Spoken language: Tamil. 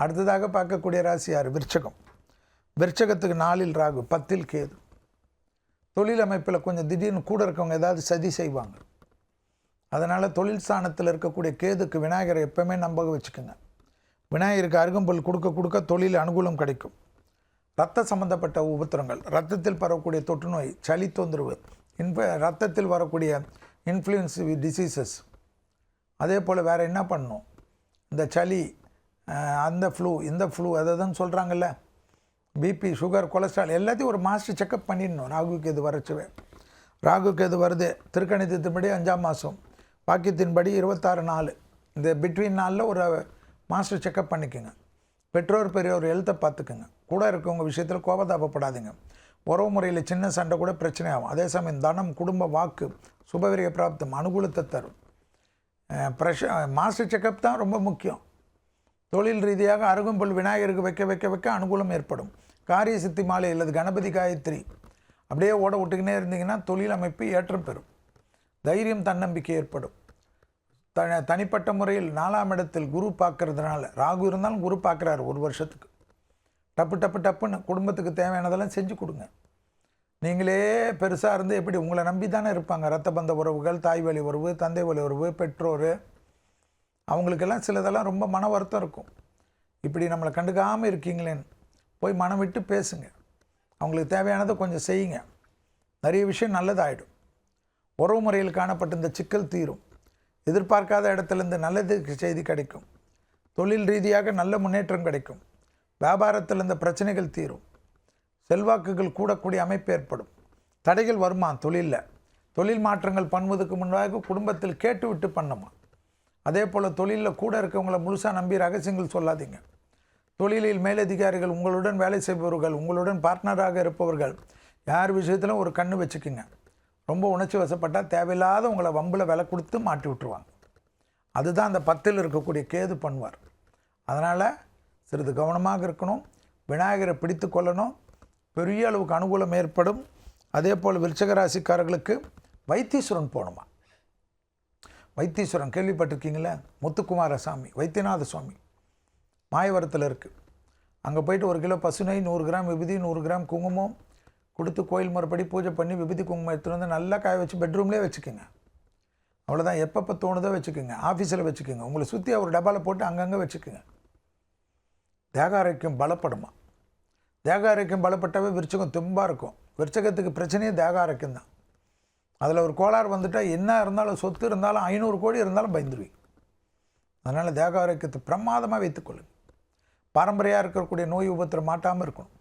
அடுத்ததாக பார்க்கக்கூடிய ராசி யார்? விருச்சகம். விருச்சகத்துக்கு 4 ராகு, 10 கேது. தொழில் அமைப்பில் கொஞ்சம் திடீர்னு கூட இருக்கவங்க ஏதாவது சதி செய்வாங்க. அதனால் தொழில் ஸ்தானத்தில் இருக்கக்கூடிய கேதுக்கு விநாயகரை எப்பவுமே நம்ப வச்சுக்கோங்க. விநாயகருக்கு அருகம்புல் கொடுக்க கொடுக்க தொழில் அனுகூலம் கிடைக்கும். இரத்த சம்பந்தப்பட்ட உபத்திரங்கள், இரத்தத்தில் பரவக்கூடிய தொற்று நோய், சளி தொந்தரவு, இரத்தத்தில் வரக்கூடிய இன்ஃப்ளூயன்ஸ் டிசீசஸ், அதே போல் வேறு என்ன பண்ணணும், இந்த சளி, அந்த ஃப்ளூ, இந்த ஃப்ளூ, அதான் சொல்கிறாங்கல்ல, பிபி, சுகர், கொலஸ்ட்ரால் எல்லாத்தையும் ஒரு மாஸ்டர் செக்கப் பண்ணிடணும். ராகுக்கு எது வரச்சுவே. ராகுக்கு எது வருது? திருக்கணிதத்தின்படி 5ஆம் மாதம், வாக்கியத்தின்படி 26 நாள், இந்த பிட்வீன் நாளில் ஒரு மாஸ்டர் செக்கப் பண்ணிக்கோங்க. பெற்றோர் பெரியோர் ஹெல்த்தை பார்த்துக்குங்க. கூட இருக்கவங்க விஷயத்தில் கோபதாபப்படாதீங்க. உறவு முறையில் சின்ன சண்டை கூட பிரச்சனை ஆகும். அதே சமயம் தனம், குடும்ப, வாக்கு, சுபவிரிய பிராப்தம், அனுகூலத்தை தரும். மாஸ்டர் செக்கப் தான் ரொம்ப முக்கியம். தொழில் ரீதியாக அருகம்புல் விநாயகருக்கு வைக்க வைக்க வைக்க அனுகூலம் ஏற்படும். காரிய சித்தி மாலை அல்லது கணபதி காயத்ரி அப்படியே ஓட விட்டுக்கினே இருந்தீங்கன்னா தொழில் அமைப்பு ஏற்றம் பெறும். தைரியம், தன்னம்பிக்கை ஏற்படும். தனிப்பட்ட முறையில் 4ஆம் இடத்தில் குரு பார்க்கறதுனால, ராகு இருந்தாலும் குரு பார்க்குறாரு 1 வருஷத்துக்கு. டப்பு டப்பு டப்புன்னு குடும்பத்துக்கு தேவையானதெல்லாம் செஞ்சு கொடுங்க. நீங்களே பெருசாக இருந்து எப்படி உங்களை நம்பி தானே இருப்பாங்க. இரத்த பந்த உறவுகள், தாய் வழி உறவு, தந்தை வழி உறவு, பெற்றோர், அவங்களுக்கெல்லாம் சிலதெல்லாம் ரொம்ப மன வருத்தம் இருக்கும். இப்படி நம்மளை கண்டுக்காமல் இருக்கீங்களேன்னு போய் மனம் விட்டு பேசுங்க. அவங்களுக்கு தேவையானதை கொஞ்சம் செய்யுங்க. நிறைய விஷயம் நல்லதாகிடும். உறவு முறையில் காணப்பட்ட இந்த சிக்கல் தீரும். எதிர்பார்க்காத இடத்துலேருந்து நல்லது செய்தி கிடைக்கும். தொழில் ரீதியாக நல்ல முன்னேற்றம் கிடைக்கும். வியாபாரத்தில் இந்த பிரச்சனைகள் தீரும். செல்வாக்குகள் கூடக்கூடிய அமைப்பு ஏற்படும். தடைகள் வருமா தொழிலில்? தொழில் மாற்றங்கள் பண்ணுவதற்கு முன்பாக குடும்பத்தில் கேட்டு விட்டு பண்ணுமா. அதே போல் தொழிலில் கூட இருக்கவங்களை முழுசாக நம்பி ரகசியங்கள் சொல்லாதீங்க. தொழிலில் மேலதிகாரிகள், உங்களுடன் வேலை செய்பவர்கள், உங்களுடன் பார்ட்னராக இருப்பவர்கள், யார் விஷயத்திலும் ஒரு கண்ணு வச்சுக்குங்க. ரொம்ப உணர்ச்சி வசப்பட்டால் தேவையில்லாத உங்களை வம்பில் விலை கொடுத்து மாட்டி விட்டுருவாங்க. அதுதான் அந்த 10 இருக்கக்கூடிய கேது பண்ணுவார். அதனால் சிறிது கவனமாக இருக்கணும். விநாயகரை பிடித்து கொள்ளணும். பெரிய அளவுக்கு அனுகூலம் ஏற்படும். அதே போல் விருச்சிக ராசிக்காரர்களுக்கு வைத்தீஸ்வரன் போகணுமா. வைத்தீஸ்வரன் கேள்விப்பட்டிருக்கீங்களே? முத்துக்குமாரசாமி, வைத்தியநாத சுவாமி, மாயவரத்தில் இருக்குது. அங்கே போயிட்டு 1 கிலோ பசுனை, 100 கிராம் விபூதி, 100 கிராம் குங்குமம் கொடுத்து கோயில் முறைப்படி பூஜை பண்ணி விபூதி குங்குமம் எடுத்துகிட்டு வந்து நல்லா காய வச்சு பெட்ரூம்லேயே வச்சுக்கோங்க. அவ்வளோதான். எப்பப்போ தோணுதோ வச்சுக்கோங்க. ஆஃபீஸில் வச்சுக்கோங்க. உங்களை சுற்றி ஒரு டப்பாவில் போட்டு அங்கங்கே வச்சுக்கோங்க. தேக ஆரோக்கியம் பலப்படுமா. தேக ஆரோக்கியம் பலப்பட்டாவே விருச்சகம் தெம்பாக இருக்கும். விருச்சகத்துக்கு பிரச்சனையே தேக ஆரோக்கியம் தான். அதில் ஒரு கோளாறு வந்துட்டால் என்ன இருந்தாலும், சொத்து இருந்தாலும், 500 கோடி இருந்தாலும் பயந்துருவீங்க. அதனால் தேக ஆரோக்கியத்தை பிரமாதமாக வைத்துக்கொள்ளுங்க. பாரம்பரியாக இருக்கக்கூடிய நோய் உபத்திரம் மாட்டாமல் இருக்கணும்.